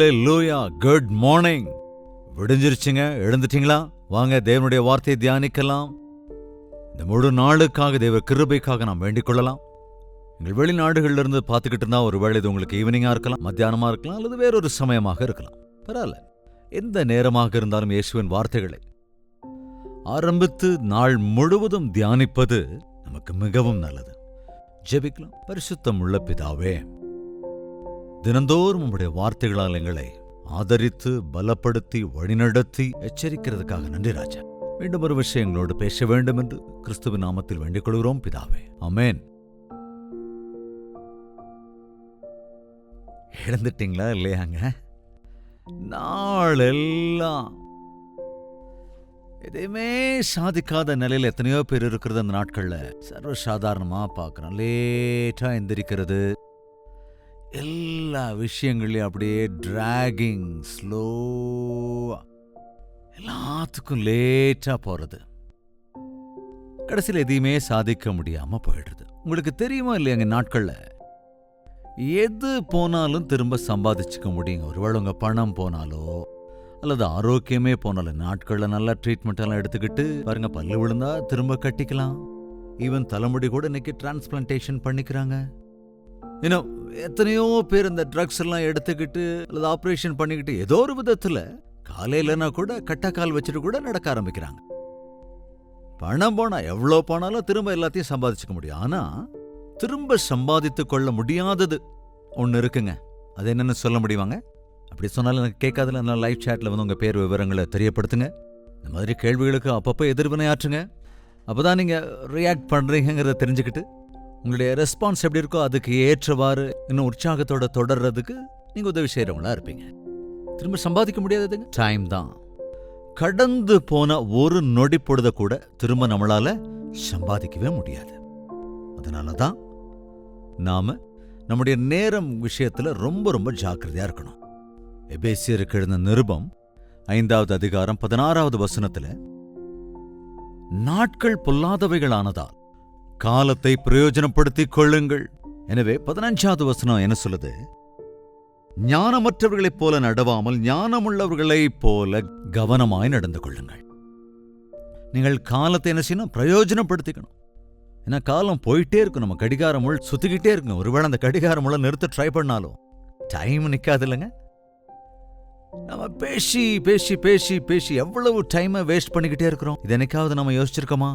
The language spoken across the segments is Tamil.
ஹல்லேலூயா. Good morning. விடிஞ்சிருச்சுங்க, எழுந்துட்டீங்களா? வாங்க தேவனுடைய வார்த்தையை தியானிக்கலாம். இந்த முழு நாளுக்காக தேவ கிருபைக்காக நாம் வேண்டிக் கொள்ளலாம். எங்கள் வெளிநாடுகள்ல இருந்து பார்த்துக்கிட்டு இருந்தா ஒருவேளை இது உங்களுக்கு ஈவினிங்கா இருக்கலாம், மத்தியானமா இருக்கலாம், அல்லது வேறொரு சமயமாக இருக்கலாம். பரவாயில்ல, எந்த நேரமாக இருந்தாலும் இயேசுவின் வார்த்தைகளை ஆரம்பித்து நாள் முழுவதும் தியானிப்பது நமக்கு மிகவும் நல்லது. ஜெபிக்கலாம். பரிசுத்தம் உள்ள பிதாவே, தினந்தோறும் உம்முடைய வார்த்தைகளால் எங்களை ஆதரித்து பலப்படுத்தி வழிநடத்தி எச்சரிக்கிறதுக்காக நன்றி ராஜா. மீண்டும் ஒரு விஷயம் எங்களோடு பேச வேண்டும் என்று கிறிஸ்துவின் நாமத்தில் வேண்டிக் கொள்கிறோம் பிதாவே, ஆமென். எழுந்துட்டீங்களா இல்லையாங்க? நாளெல்லாம் எதையுமே சாதிக்காத நிலையில் எத்தனையோ பேர் இருக்கிறது. அந்த நாட்கள்ல சர்வசாதாரணமா பார்க்கறோம். லேட்டா எந்திரிக்கிறது, எல்லா விஷயங்களையும் அப்படியே டிராகிங் ஸ்லோவா, எல்லாத்துக்கும் லேட்டா போறது, கடைசியில் எதையுமே சாதிக்க முடியாம போயிடுறது. உங்களுக்கு தெரியுமா இல்லையாங்க, நாட்கள்ல எது போனாலும் திரும்ப சம்பாதிச்சுக்க முடியுங்க. ஒருவேளை உங்க பணம் போனாலோ அல்லது ஆரோக்கியமே போனாலும் நாட்கள்ல நல்லா ட்ரீட்மெண்ட் எல்லாம் எடுத்துக்கிட்டு பாருங்க, பல்லு விழுந்தா திரும்ப கட்டிக்கலாம். ஈவன் தலைமுடி கூட இன்னைக்கு டிரான்ஸ்பிளான்டேஷன் பண்ணிக்கிறாங்க. இன்னும் எத்தனையோ பேர் இந்த ட்ரக்ஸ் எல்லாம் எடுத்துக்கிட்டு அல்லது ஆப்ரேஷன் பண்ணிக்கிட்டு ஏதோ ஒரு விதத்துல காலையிலனா கூட கட்டக்கால் வச்சுட்டு கூட நடக்க ஆரம்பிக்கிறாங்க. பணம் போனா எவ்வளோ போனாலும் திரும்ப எல்லாத்தையும் சம்பாதிச்சுக்க முடியும். ஆனா திரும்ப சம்பாதித்து கொள்ள முடியாதது ஒன்று இருக்குங்க. அது என்னன்னு சொல்ல முடியுவாங்க? அப்படி சொன்னாலும் எனக்கு கேட்காதுல. நான் லைவ் சேட்ல வந்து உங்க பேர் விவரங்களை தெரியப்படுத்துங்க. இந்த மாதிரி கேள்விகளுக்கு அப்பப்போ எதிர்வினையாற்றுங்க. அப்போதான் நீங்க ரியாக்ட் பண்றீங்கிறத தெரிஞ்சுக்கிட்டு உங்களுடைய ரெஸ்பான்ஸ் எப்படி இருக்கோ அதுக்கு ஏற்றவாறு இன்னும் உற்சாகத்தோட தொடர்றதுக்கு நீங்க உதவி செய்யறவங்களா இருப்பீங்க. திரும்ப சம்பாதிக்க முடியாததுங்க டைம் தான். கடந்து போன ஒரு நொடி பொழுத கூட திரும்ப நம்மளால சம்பாதிக்கவே முடியாது. அதனாலதான் நாம நம்முடைய நேரம் விஷயத்துல ரொம்ப ரொம்ப ஜாக்கிரதையா இருக்கணும். எபேசியருக்கு எழுதின நிருபம் 5வது அதிகாரம் 16வது வசனத்துல, நாட்கள் பொல்லாதவைகளானதால் காலத்தை பிரயோஜனப்படுத்திக் கொள்ளுங்கள். எனவே 15வது வசனம் என்ன சொல்லுது? ஞானமற்றவர்களைப் போல நடவாமல் ஞானமுள்ளவர்களைப் போல கவனமாய் நடந்து கொள்ளுங்கள். நீங்கள் காலத்தை என்ன செய்யணும்? பிரயோஜனப்படுத்திக்கணும். ஏன்னா காலம் போயிட்டே இருக்கும். நம்ம கடிகார முள் சுத்திக்கிட்டே இருக்குங்க. ஒருவேளை அந்த கடிகார முள்ள நிறுத்த ட்ரை பண்ணாலும் டைம் நிக்காது இல்லைங்க. நம்ம பேசி பேசி பேசி பேசி எவ்வளவு டைமை வேஸ்ட் பண்ணிக்கிட்டே இருக்கிறோம். இது என்னைக்காவது நம்ம யோசிச்சிருக்கோமா?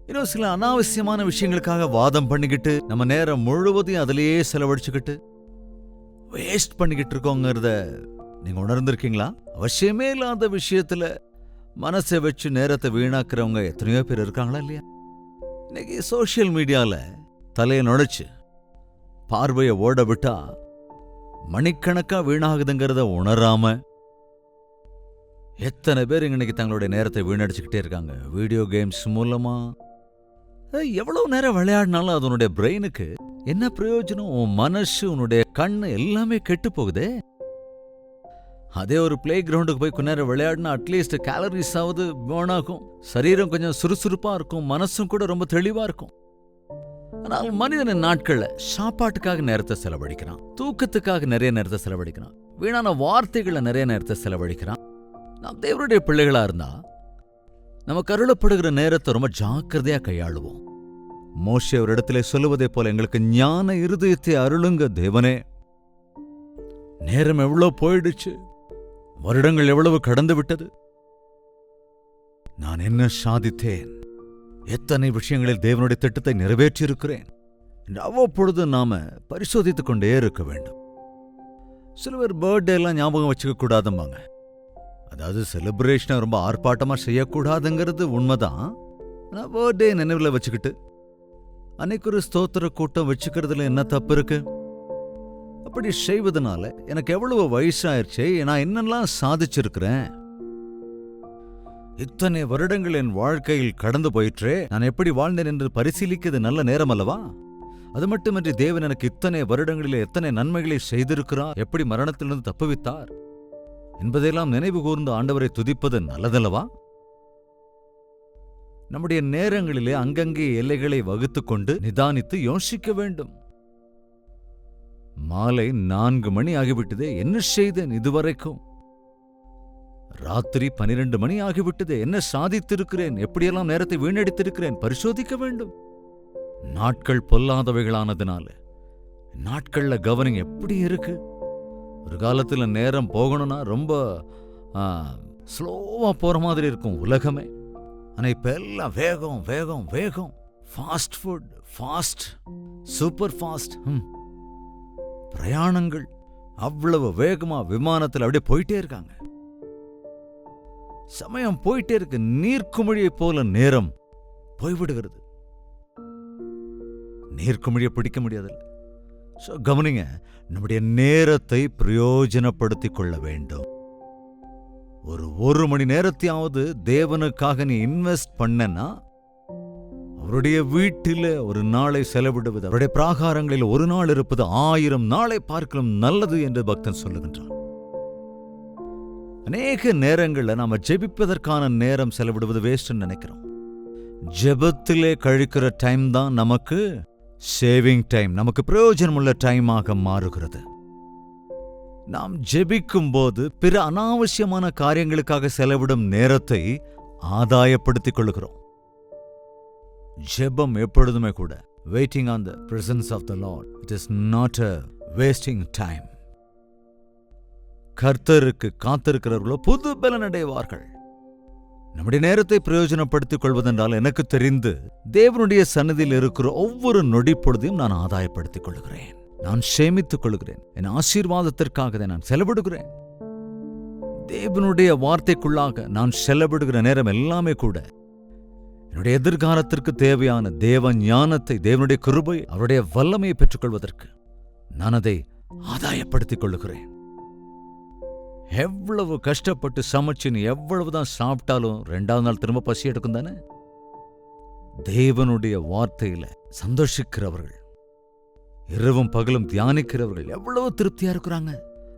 இன்னும் சில அனாவசியமான விஷயங்களுக்காக வாதம் பண்ணிக்கிட்டு நம்ம நேரம் முழுவதையும் அதிலேயே செலவழிச்சுக்கிட்டு வேஸ்ட் பண்ணிக்கிட்டு இருக்கோங்கிறத நீங்க உணர்ந்திருக்கீங்களா? அவசியமே இல்லாத விஷயத்துல மனசை வச்சு நேரத்தை வீணாக்குறவங்க எத்தனையோ பேர் இருக்காங்களா இல்லையா? இன்னைக்கு சோசியல் மீடியால தலையை நுழைச்சு பார்வையை ஓட விட்டா மணிக்கணக்கா வீணாகுதுங்கிறத உணராம எத்தனை பேர் இன்னைக்கு தங்களுடைய நேரத்தை வீணடிச்சுக்கிட்டே இருக்காங்க. வீடியோ கேம்ஸ் மூலமா எவ்வளவு நேரம் விளையாடினாலும் அதனுடைய பிரெயினுக்கு என்ன பிரயோஜனம்? உன் மனசு, உன்னுடைய கண்ணு எல்லாமே கெட்டு போகுதே. அதே ஒரு பிளே கிரவுண்டுக்கு போய் கொஞ்ச நேரம் விளையாடினா அட்லீஸ்ட் கேலரிஸ் ஆவது பேர்னாகும், சரீரம் கொஞ்சம் சுறுசுறுப்பா இருக்கும், மனசும் கூட ரொம்ப தெளிவா இருக்கும். ஆனால் மனிதனின் நாட்கள்ல சாப்பாட்டுக்காக நேரத்தை செலவழிக்கிறான், தூக்கத்துக்காக நிறைய நேரத்தை செலவழிக்கிறான், வீணான வார்த்தைகளை நிறைய நேரத்தை செலவழிக்கிறான். நாம் தேவனுடைய பிள்ளைகளா இருந்தா நமக்கு அருளப்படுகிற நேரத்தை ரொம்ப ஜாக்கிரதையா கையாளுவோம். மோசே ஒரு இடத்துல சொல்லுவதை போல, எங்களுக்கு ஞான இருதயத்தை அருளுங்க தேவனே. நேரம் எவ்வளவு போயிடுச்சு, வருடங்கள் எவ்வளவு கடந்து விட்டது, நான் என்ன சாதித்தேன், எத்தனை விஷயங்களில் தேவனுடைய திட்டத்தை நிறைவேற்றியிருக்கிறேன் என்று அவ்வப்பொழுது நாம பரிசோதித்துக் கொண்டே இருக்க வேண்டும். சிலவர் பர்த்டே எல்லாம் ஞாபகம் வச்சுக்க கூடாதும்பாங்க. அதாவது செலிப்ரேஷனை ரொம்ப ஆர்ப்பாட்டமா செய்யக்கூடாதுங்கிறது உண்மைதான். பர்த்டே நினைவுல வச்சுக்கிட்டு அன்னைக்கு ஒரு ஸ்தோத்திர கூட்டம் வச்சுக்கிறதுல என்ன தப்பு இருக்கு? அப்படி செய்வதனால எனக்கு எவ்வளவு வயசாயிருச்சே, நான் என்னெல்லாம் சாதிச்சிருக்கிறேன், இத்தனை வருடங்கள் என் வாழ்க்கையில் கடந்து போயிற்றே, நான் எப்படி வாழ்ந்தேன் என்று பரிசீலிக்கிறது நல்ல நேரம் அல்லவா? அது மட்டுமின்றி தேவன் எனக்கு இத்தனை வருடங்களில் எத்தனை நன்மைகளை செய்திருக்கிறார், எப்படி மரணத்திலிருந்து தப்புவித்தார் என்பதையெல்லாம் நினைவு கூர்ந்து ஆண்டவரை துதிப்பது நல்லதல்லவா? நம்முடைய நேரங்களிலே அங்கங்கே எல்லைகளை வகுத்துக் கொண்டு நிதானித்து யோசிக்க வேண்டும். மாலை 4 மணி ஆகிவிட்டதே, என்ன செய்தேன் இதுவரைக்கும்? ராத்திரி 12 மணி ஆகிவிட்டதே, என்ன சாதித்திருக்கிறேன்? எப்படியெல்லாம் நேரத்தை வீணடித்திருக்கிறேன்? பரிசோதிக்க வேண்டும். நாட்கள் பொல்லாதவைகளானதுனால நாட்கள்ல கவனிங் எப்படி இருக்கு? ஒரு காலத்துல நேரம் போகணும்னா ரொம்ப ஸ்லோவா போற மாதிரி இருக்கும் உலகமே. ஆனா இப்ப எல்லாம் வேகம் வேகம் வேகம். Fast food, fast, super fast. பிரயாணங்கள் அவ்வளவு வேகமா விமானத்தில் அப்படியே போயிட்டே இருக்காங்க. சமயம் போயிட்டே இருக்கு. நீர்க்குமிழியை போல நேரம் போய்விடுகிறது. நீர்க்குமிழியை பிடிக்க முடியாதுல்ல. கவனிங்க, நம்முடைய நேரத்தை பிரயோஜனப்படுத்திக் கொள்ள வேண்டும். ஒரு மணி நேரத்தையாவது தேவனுக்காக நீ இன்வெஸ்ட் பண்ணனா, அவருடைய வீட்டில் ஒரு நாளை செலவிடுவது, அவருடைய பிராகாரங்களில் ஒரு நாள் இருப்பது 1000 நாளை பார்க்கலாம் நல்லது என்று பக்தன் சொல்லுகின்றான். அநேக நேரங்களில் நாம ஜெபிப்பதற்கான நேரம் செலவிடுவது வேஸ்ட்னு நினைக்கிறோம். ஜெபத்திலே கழிக்கிற டைம் தான் நமக்கு சேவிங் டைம், நமக்கு பிரயோஜனமுள்ள டைமாக மாறுகிறது. நாம் ஜெபிக்கும் போது பிற அனாவசியமான காரியங்களுக்காக செலவிடும் நேரத்தை ஆதாயப்படுத்திக் கொள்கிறோம். ஜெபம் எப்பொழுதுமே கூட waiting on the presence of the Lord. It is not a wasting time. கர்த்தருக்கு காத்திருக்கிறவர்களோ புது பலன் அடைவார்கள். நம்முடைய நேரத்தை பிரயோஜனப்படுத்திக் கொள்வதென்றால் எனக்கு தெரிந்து தேவனுடைய சன்னதியில் இருக்கிற ஒவ்வொரு நொடி பொழுதையும் நான் ஆதாயப்படுத்திக் கொள்கிறேன். நான் சேமித்துக் கொள்கிறேன். என் ஆசீர்வாதத்திற்காக நான் செலவிடுகிறேன். தேவனுடைய வார்த்தைக்குள்ளாக நான் செலவிடுகிற நேரம் எல்லாமே கூட என்னுடைய எதிர்காலத்திற்கு தேவையான தேவ ஞானத்தை, தேவனுடைய கிருபை, அவருடைய வல்லமையை பெற்றுக்கொள்வதற்கு நான் அதை ஆதாயப்படுத்திக் கொள்ளுகிறேன். எவ்வளவு கஷ்டப்பட்டு சமைச்சு நீ எவ்வளவுதான் சாப்பிட்டாலும் 2வது நாள் திரும்ப பசி எடுக்கும் தானே? தேவனுடைய வார்த்தையில சந்தோஷிக்கிறவர்கள், இரவும் பகலும் தியானிக்கிறவர்கள் எவ்வளவு திருப்தியா இருக்கிறாங்க.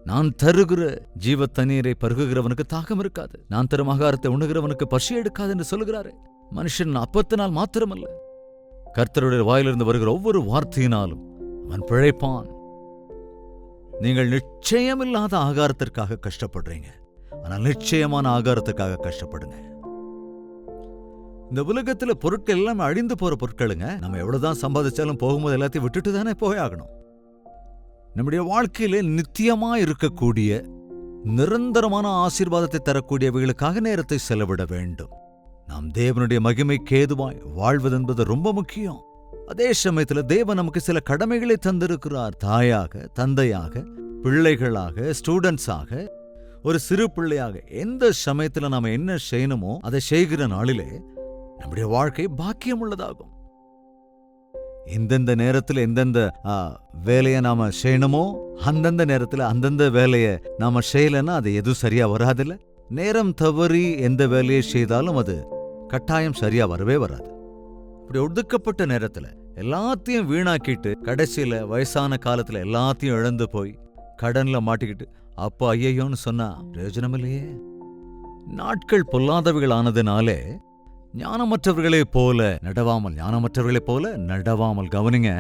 நான் தருகிற ஜீவ தண்ணீரை பருகுகிறவனுக்கு தாகம் இருக்காது, நான் தரும் ஆகாரத்தை உண்ணுகிறவனுக்கு பசி எடுக்காது என்று சொல்லுகிறாரு. மனுஷன் அப்பத்தினால் மாத்திரமல்ல, கர்த்தருடைய வாயிலிருந்து வருகிற ஒவ்வொரு வார்த்தையினாலும் அவன் பிழைப்பான். நீங்கள் நிச்சயமில்லாத ஆகாரத்திற்காக கஷ்டப்படுறீங்க, ஆனால் நிச்சயமான ஆகாரத்துக்காக கஷ்டப்படுங்க. இந்த உலகத்துல பொருட்கள் எல்லாம் அழிந்து போற பொருட்களுங்க. நம்ம எவ்வளவுதான் சம்பாதிச்சாலும் போகும்போது எல்லாத்தையும் விட்டுட்டு தானே போயாகணும். நம்முடைய வாழ்க்கையில நித்தியமா இருக்கக்கூடிய நிரந்தரமான ஆசீர்வாதத்தை தரக்கூடியவைகளுக்காக நேரத்தை செலவிட வேண்டும். நாம் தேவனுடைய மகிமைக்கு ஏதுவாய் வாழ்வதென்பது ரொம்ப முக்கியம். அதே சமயத்துல தேவன் நமக்கு சில கடமைகளை தந்திருக்கிறார். தாயாக, தந்தையாக, பிள்ளைகளாக, ஸ்டூடெண்ட்ஸாக, ஒரு சிறு பிள்ளையாக எந்த சமயத்துல நாம என்ன செய்யணுமோ அதை செய்கிற நாளிலே நம்முடைய வாழ்க்கை பாக்கியம் உள்ளதாகும். எந்தெந்த நேரத்துல எந்தெந்த வேலையை நாம செய்யணுமோ அந்தந்த நேரத்துல அந்தந்த வேலையை நாம செய்யலன்னா அது எதுவும் சரியா வராதில்ல. நேரம் தவறி எந்த வேலையை செய்தாலும் அது கட்டாயம் சரியா வரவே வராது. இப்படி ஒதுக்கப்பட்ட நேரத்துல எல்லாத்தையும் வீணாக்கிட்டு கடைசியில வயசான காலத்துல எல்லாத்தையும் இழந்து போய் கடன்ல மாட்டிக்கிட்டு அப்போ ஐயோன்னு சொன்னா பிரயோஜனம் இல்லையே. நாட்கள் பொல்லாதவைகள் ஆனதுனாலே ஞானமற்றவர்களைப் போல நடவாமல் கவனிங்க.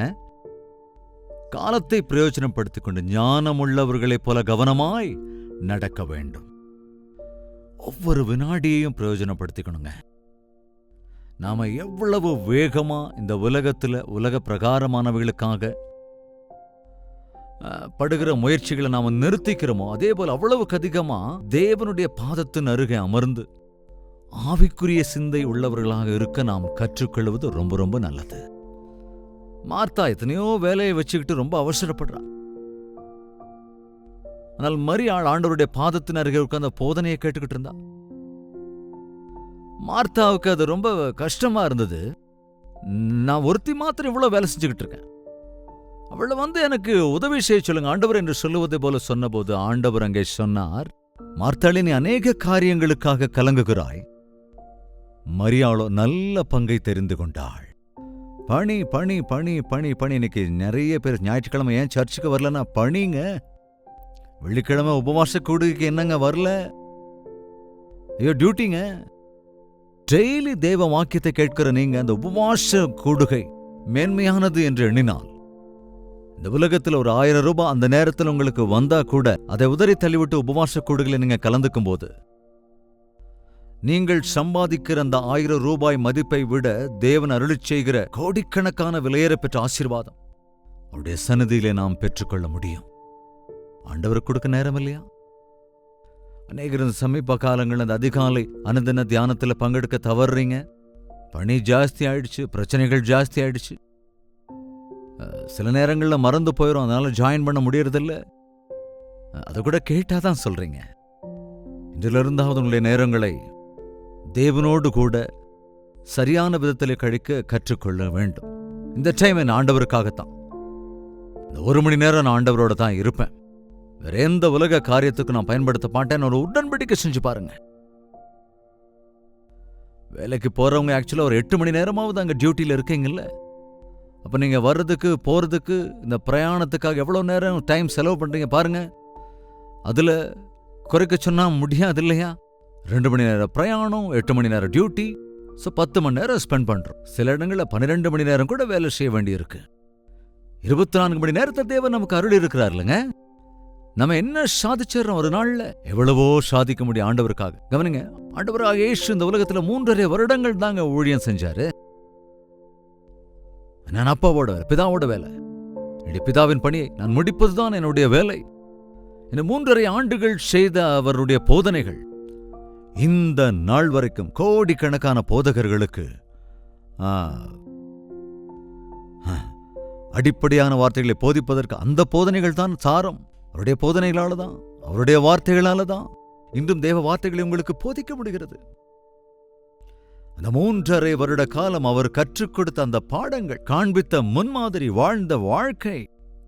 காலத்தை பிரயோஜனப்படுத்திக் கொண்டு ஞானமுள்ளவர்களைப் போல கவனமாய் நடக்க வேண்டும். ஒவ்வொரு வினாடியையும் பிரயோஜனப்படுத்திக்கணுங்க. நாம எவ்வளவு வேகமா இந்த உலகத்துல உலக பிரகாரமானவர்களுக்காக படுகிற முயற்சிகளை நாம நிறுத்திக்கிறோமோ அதே போல அவ்வளவுக்கு அதிகமா தேவனுடைய பாதத்தின் அருகே அமர்ந்து ஆவிக்குரிய சிந்தை உள்ளவர்களாக இருக்க நாம் கற்றுக்கொள்வது ரொம்ப ரொம்ப நல்லது. மார்த்தா எத்தனையோ வேலையை வச்சுக்கிட்டு ரொம்ப அவசரப்படுறா. ஆனால் மரியாள் ஆண்டவருடைய பாதத்தின் அருகே உட்கார்ந்த போதனையை கேட்டுக்கிட்டு இருந்தா. மார்த்தாவுக்கு அது ரொம்ப கஷ்டமா இருந்தது. நான் ஒருத்தி மாத்திரம் இவ்வளவு வேலை செஞ்சுக்கிட்டு இருக்கேன், அவளை எனக்கு உதவி செய்ய சொல்லுங்க ஆண்டவர் என்று சொல்லுவதை போல சொன்னபோது ஆண்டவர் அங்கே சொன்னார், மார்த்தாளே, நீ அநேக காரியங்களுக்காக கலங்குகிறாய், மரியாளோ நல்ல பங்கை தெரிந்து கொண்டாள். பணி பணி பணி பணி பணி. இன்னைக்கு நிறைய பேர் ஞாயிற்றுக்கிழமை ஏன் சர்ச்சுக்கு வரலன்னா பணிங்க. வெள்ளிக்கிழமை உபவாச கூடுகைக்கு என்னங்க வரல? ஐயோ டியூட்டிங்க. டெய்லி தேவ வாக்கியத்தை கேட்கிற நீங்க அந்த உபவாச கூடுகை மேன்மையானது என்று எண்ணினால் இந்த உலகத்தில் ஒரு 1000 ரூபாய் அந்த நேரத்தில் உங்களுக்கு வந்தா கூட அதை உதறி தள்ளிவிட்டு உபவாச கூடுகளை நீங்க கலந்துக்கும் போது நீங்கள் சம்பாதிக்கிற அந்த 1000 ரூபாய் மதிப்பை விட தேவன் அருளிச் செய்கிற கோடிக்கணக்கான விலையேற பெற்ற ஆசீர்வாதம் அவருடைய சந்நிதியிலே நாம் பெற்றுக்கொள்ள முடியும். ஆண்டவருக்கு கொடுக்க நேரம் இல்லையா? அநேகர் இந்த சமீப காலங்கள் அந்த அதிகாலை அனுதின தியானத்தில் பங்கெடுக்க தவறுறீங்க. பணி ஜாஸ்தி ஆயிடுச்சு, பிரச்சனைகள் ஜாஸ்தி ஆயிடுச்சு. சில நேரங்களில் மறந்து போயிடும், அதனால ஜாயின் பண்ண முடியறதில்ல. அதை கூட கேட்டாதான் சொல்றீங்க. இதிலிருந்தாவது உங்களுடைய நேரங்களை தேவனோடு கூட சரியான விதத்திலே கழிக்க கற்றுக்கொள்ள வேண்டும். இந்த டைம் என் ஆண்டவருக்காகத்தான். இந்த 1 மணி நேரம் நான் ஆண்டவரோட தான் இருப்பேன். வேற எந்த உலக காரியத்துக்கு நான் பயன்படுத்த மாட்டேன். ஒரு உடன்படிக்கை செஞ்சு பாருங்க. வேலைக்கு போறவங்க ஆக்சுவலா ஒரு 8 மணி நேரமாவது அங்க டியூட்டியில் இருக்கீங்கல்ல. அப்ப நீங்க வர்றதுக்கு போறதுக்கு இந்த பிரயாணத்துக்காக எவ்வளவு நேரம் டைம் செலவு பண்றீங்க பாருங்க. அதுல குறைக்க சொன்னா முடியாது இல்லையா? 2 மணி நேரம் பிரயாணம், 8 மணி நேரம் டியூட்டி, 10 மணி நேரம் ஸ்பெண்ட் பண்றோம். சில இடங்களில் 12 மணி நேரம் கூட வேலை செய்ய வேண்டியிருக்கு. 24 மணி நேரத்தை தேவன் நமக்கு அருள் இருக்கிறார் இல்லைங்க. நம்ம என்ன சாதிச்சிடறோம் ஒரு நாள்ல? எவ்வளவோ சாதிக்க முடியும் ஆண்டவருக்காக. கவனிங்க, ஆண்டவராக இயேசு இந்த உலகத்துல 3.5 வருடங்கள் தாங்க ஊழியம் செஞ்சாரு. நான் அப்பாவோட வேலை, பிதாவோட வேலை. என்னுடைய பிதாவின் பணியை நான் முடிப்பதுதான் என்னுடைய வேலை. இந்த 3.5 ஆண்டுகள் செய்த அவருடைய போதனைகள் இந்த நாள் வரைக்கும் கோடிக்கணக்கான போதகர்களுக்கு அடிப்படையான வார்த்தைகளை போதிப்பதற்கு அந்த போதனைகள் தான் சாரம். அவருடைய போதனைகளால தான், அவருடைய வார்த்தைகளால தான் இன்றும் தேவ வார்த்தைகளை உங்களுக்கு போதிக்க முடிகிறது. அந்த 3.5 வருட காலம் அவர் கற்றுக் கொடுத்த அந்த பாடங்கள், காண்பித்த முன்மாதிரி, வாழ்ந்த வாழ்க்கை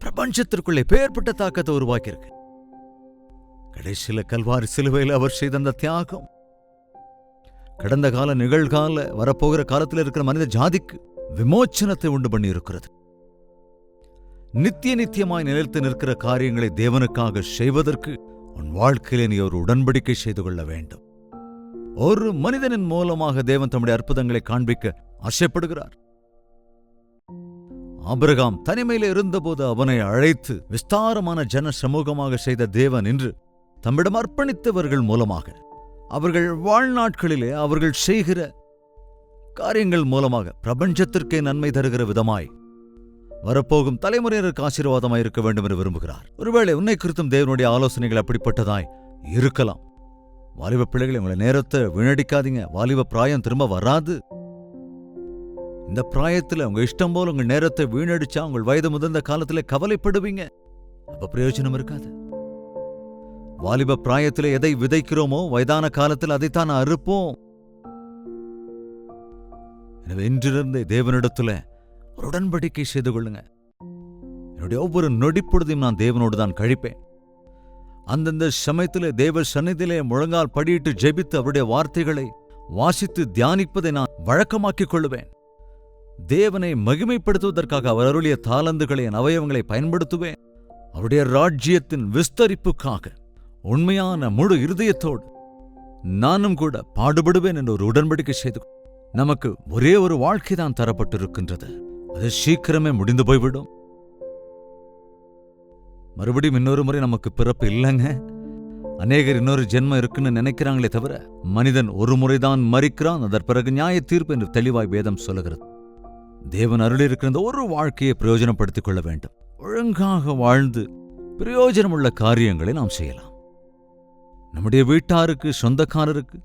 பிரபஞ்சத்திற்குள்ளே பேர்பட்ட தாக்கத்தை உருவாக்கியிருக்கு. கடைசியில கல்வாரி சிலுவையில் அவர் செய்த அந்த தியாகம் கடந்த கால, நிகழ்கால, வரப்போகிற காலத்தில் இருக்கிற மனித ஜாதிக்கு விமோச்சனத்தை உண்டு பண்ணி இருக்கிறது. நித்தியமாய் நிலைத்து நிற்கிற காரியங்களை தேவனுக்காக செய்வதற்கு உன் வாழ்க்கையிலே நீ ஒரு உடன்படிக்கை செய்து கொள்ள வேண்டும். ஒரு மனிதனின் மூலமாக தேவன் தம்முடைய அற்புதங்களை காண்பிக்க ஆசைப்படுகிறார். ஆபிரகாம் தனிமையில இருந்தபோது அவனை அழைத்து விஸ்தாரமான ஜன சமூகமாக செய்த தேவன் இன்று தம்மிடம் அர்ப்பணித்தவர்கள் மூலமாக, அவர்கள் வாழ்நாட்களிலே அவர்கள் செய்கிற காரியங்கள் மூலமாக பிரபஞ்சத்திற்கே நன்மை தருகிற விதமாய் வரப்போகும் தலைமுறையினருக்கு ஆசீர்வாதமாய் இருக்க வேண்டும் என்று விரும்புகிறார். ஒருவேளை உன்னை குறித்தும் தேவனுடைய ஆலோசனைகள் அப்படிப்பட்டதாய் இருக்கலாம். வாலிப பிள்ளைகளை, உங்களை நேரத்தை வீணடிக்காதீங்க. வாலிப பிராயம் திரும்ப வராது. இந்த பிராயத்தில் உங்க இஷ்டம் போல உங்க நேரத்தை வீணடிச்சா உங்கள் வயது முதிர்ந்த காலத்திலே கவலைப்படுவீங்க. அப்ப பிரயோஜனம் இருக்காது. வாலிப பிராயத்தில் எதை விதைக்கிறோமோ வயதான காலத்தில் அதைத்தான் அறுப்போம். எனவே இன்றிலிருந்தே தேவனிடத்துல ஒரு உடன்படிக்கை செய்து கொள்ளுங்க. என்னுடைய ஒவ்வொரு நொடிப்பொழுதையும் நான் தேவனோடு தான் கழிப்பேன். அந்தந்த சமயத்திலே தேவ சந்நிதியிலே முழங்கால் படியிட்டு ஜெபித்து அவருடைய வார்த்தைகளை வாசித்து தியானிப்பதை நான் வழக்கமாக்கிக் கொள்ளுவேன். தேவனை மகிமைப்படுத்துவதற்காக அவர் அருளிய தாளந்துகளை, என் அவயவங்களை பயன்படுத்துவேன். அவருடைய ராஜ்யத்தின் விஸ்தரிப்புக்காக உண்மையான முழு இருதயத்தோடு நானும் கூட பாடுபடுவேன் என்று ஒரு உடன்படிக்கை செய்து. நமக்கு ஒரே ஒரு வாழ்க்கை தான் தரப்பட்டிருக்கின்றது. அது சீக்கிரமே முடிந்து போய்விடும். மறுபடியும் இன்னொரு முறை நமக்கு பிறப்பு இல்லைங்க. அநேகர் இன்னொரு ஜென்மம் இருக்குன்னு நினைக்கிறாங்களே தவிர, மனிதன் ஒரு முறைதான் மரிக்கிறான், அதன் பிறகு நியாய தீர்ப்பு என்று தெளிவாய் வேதம் சொல்லுகிறது. தேவன் அருளியிருக்கிற இந்த ஒரு வாழ்க்கையை பிரயோஜனப்படுத்திக் கொள்ள வேண்டும். ஒழுங்காக வாழ்ந்து பிரயோஜனமுள்ள காரியங்களை நாம் செய்யலாம். நம்முடைய வீட்டாருக்கு, சொந்தக்காரருக்கு,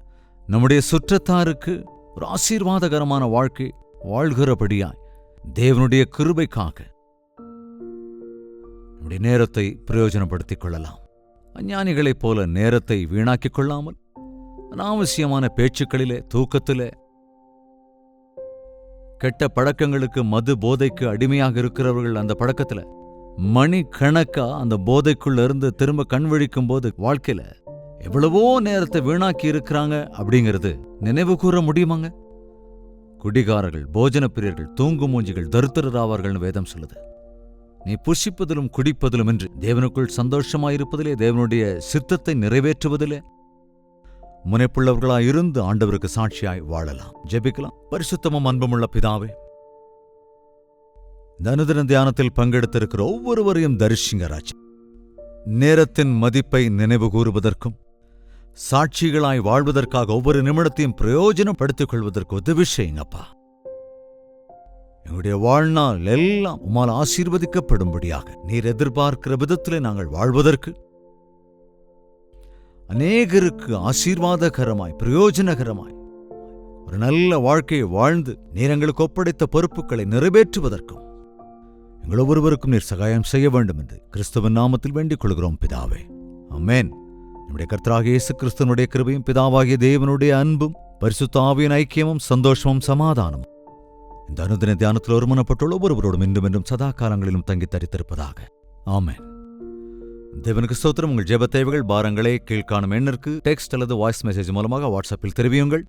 நம்முடைய சுற்றத்தாருக்கு ஒரு ஆசீர்வாதகரமான வாழ்க்கை வாழ்கிறபடியாய் தேவனுடைய கிருபைக்காக நம்முடைய நேரத்தை பிரயோஜனப்படுத்திக் கொள்ளலாம். அஞ்ஞானிகளைப் போல நேரத்தை வீணாக்கிக் கொள்ளாமல் அனாவசியமான பேச்சுக்களிலே, தூக்கத்திலே, கெட்ட பழக்கங்களுக்கு, மது போதைக்கு அடிமையாக இருக்கிறவர்கள் அந்த பழக்கத்துல மணி கணக்கா அந்த போதைக்குள்ள இருந்து திரும்ப கண் விழிக்கும் போது வாழ்க்கையில எவ்வளவோ நேரத்தை வீணாக்கி இருக்கிறாங்க அப்படிங்கிறது நினைவு கூற முடியுமாங்க? குடிகாரர்கள், போஜன பிரியர்கள், தூங்கு மூஞ்சிகள் தரித்திரராவார்கள் வேதம் சொல்லுது. நீ புசிப்பதிலும் குடிப்பதிலும் என்று தேவனுக்குள் சந்தோஷமாயிருப்பதிலே, தேவனுடைய சித்தத்தை நிறைவேற்றுவதிலே முனைப்புள்ளவர்களாயிருந்து ஆண்டவருக்கு சாட்சியாய் வாழலாம். ஜெபிக்கலாம். பரிசுத்தமும் அன்புமுள்ள பிதாவே, இந்த அனுதின தியானத்தில் பங்கெடுத்திருக்கிற ஒவ்வொருவரையும் தரிசிங்க ராஜா. நேரத்தின் மதிப்பை நினைவு கூறுவதற்கும் சாட்சிகளாய் வாழ்வதற்காக ஒவ்வொரு நிமிடத்தையும் பிரயோஜனப்படுத்திக் கொள்வதற்கு உதவி செய்யுங்கப்பா. எங்களுடைய வாழ்நாள் எல்லாம் உம்மால் ஆசீர்வதிக்கப்படும்படியாக நீர் எதிர்பார்க்கிற விதத்திலே நாங்கள் வாழ்வதற்கு, அநேகருக்கு ஆசீர்வாதகரமாய் பிரயோஜனகரமாய் ஒரு நல்ல வாழ்க்கையை வாழ்ந்து நீர் எங்களுக்கு ஒப்படைத்த பொறுப்புகளை நிறைவேற்றுவதற்கும் எங்கள் ஒவ்வொருவருக்கும் நீர் சகாயம் செய்ய வேண்டும் என்று கிறிஸ்துவின் நாமத்தில் வேண்டிக் கொள்கிறோம் பிதாவே. ஆமென். நம்முடைய கர்த்தராகிய இயேசு கிறிஸ்துவினுடைய கிருபையும் பிதாவாகிய தேவனுடைய அன்பும் பரிசுத்த ஆவியின் ஐக்கியமும் சந்தோஷமும் சமாதானமும் இந்த அனுதின தியானத்தில் ஒருமனப்பட்டுள்ள ஒவ்வொருவரோடும் இன்றும் என்றும் சதா காலங்களிலும் தங்கி தரித்திருப்பதாக. ஆமென். தேவனுக்கு ஸ்தோத்திரம். உங்கள் ஜெப தேவைகள் பாரங்களே கீழ்காணும் எண்ணிற்கு டெக்ஸ்ட் அல்லது வாய்ஸ் மெசேஜ் மூலமாக வாட்ஸ்அப்பில் தெரிவியுங்கள்.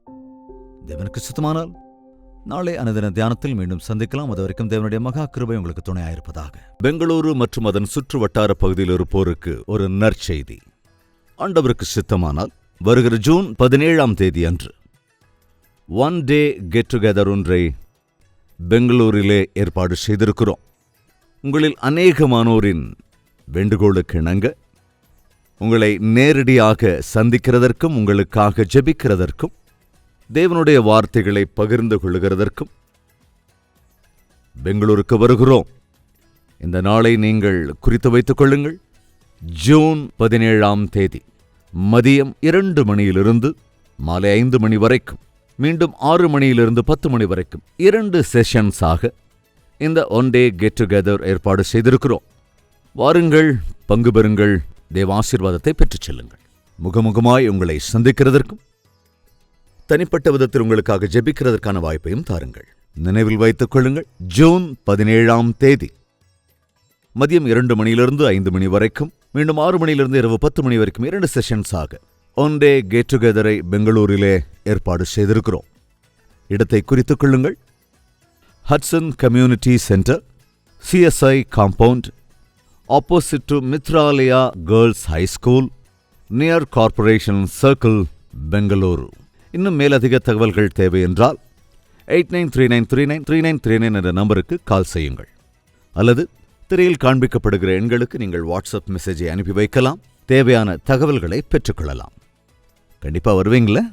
தேவனுக்கு சுத்தமானால் நாளை அனுதின தியானத்தில் மீண்டும் சந்திக்கலாம். அதுவரைக்கும் தேவனுடைய மகா கிருபை உங்களுக்கு துணையாயிருப்பதாக. பெங்களூரு மற்றும் அதன் சுற்று வட்டார பகுதியில் இருப்போருக்கு ஒரு நற்செய்தி. ஆண்டவருக்கு சித்தமானால் வருகிற ஜூன் 17 அன்று ஒன் டே கெட் டுகெதர் ஒன்றை பெங்களூரிலே ஏற்பாடு செய்திருக்கிறோம். உங்களில் அநேகமானோரின் வேண்டுகோளுக்கு இணங்க உங்களை நேரடியாக சந்திக்கிறதற்கும் உங்களுக்காக ஜெபிக்கிறதற்கும் தேவனுடைய வார்த்தைகளை பகிர்ந்து கொள்ளுகிறதற்கும் பெங்களூருக்கு வருகிறோம். இந்த நாளை நீங்கள் குறித்து வைத்துக் கொள்ளுங்கள். ஜூன் 17 மதியம் 2 மணியிலிருந்து மாலை 5 மணி வரைக்கும், மீண்டும் 6 மணியிலிருந்து 10 மணி வரைக்கும் 2 செஷன்ஸாக இந்த ஒன் டே கெட் டுகெதர் ஏற்பாடு செய்திருக்கிறோம். வாருங்கள், பங்கு பெறுங்கள், தேவ ஆசீர்வாதத்தை பெற்றுச் செல்லுங்கள். முகமுகமாய் உங்களை சந்திக்கிறதற்கும் தனிப்பட்ட விதத்தில் உங்களுக்காக ஜெபிக்கிறதற்கான வாய்ப்பையும் தாருங்கள். நினைவில் வைத்துக் கொள்ளுங்கள், ஜூன் 17 மதியம் 2 மணியிலிருந்து 5 மணி வரைக்கும், மீண்டும் 6 மணியிலிருந்து இரவு 10 மணி வரைக்கும் 2 செஷன்ஸாக ஒன் டே கெட் டுகெதரை பெங்களூரிலே ஏற்பாடு செய்திருக்கிறோம். இடத்தை குறித்துக் கொள்ளுங்கள். Hudson community centre, CSI compound, opposite to Mitralaya girls high school, near corporation circle, Bengaluru. இன்னும் மேலதிக தகவல்கள் தேவை என்றால் 8939393939 என்ற நம்பருக்கு கால் செய்யுங்கள். அல்லது திரையில் காண்பிக்கப்படுகிற எண்களுக்கு நீங்கள் வாட்ஸ்அப் மெசேஜை அனுப்பி வைக்கலாம். தேவையான தகவல்களை பெற்றுக்கொள்ளலாம். கண்டிப்பா வருவீங்களா?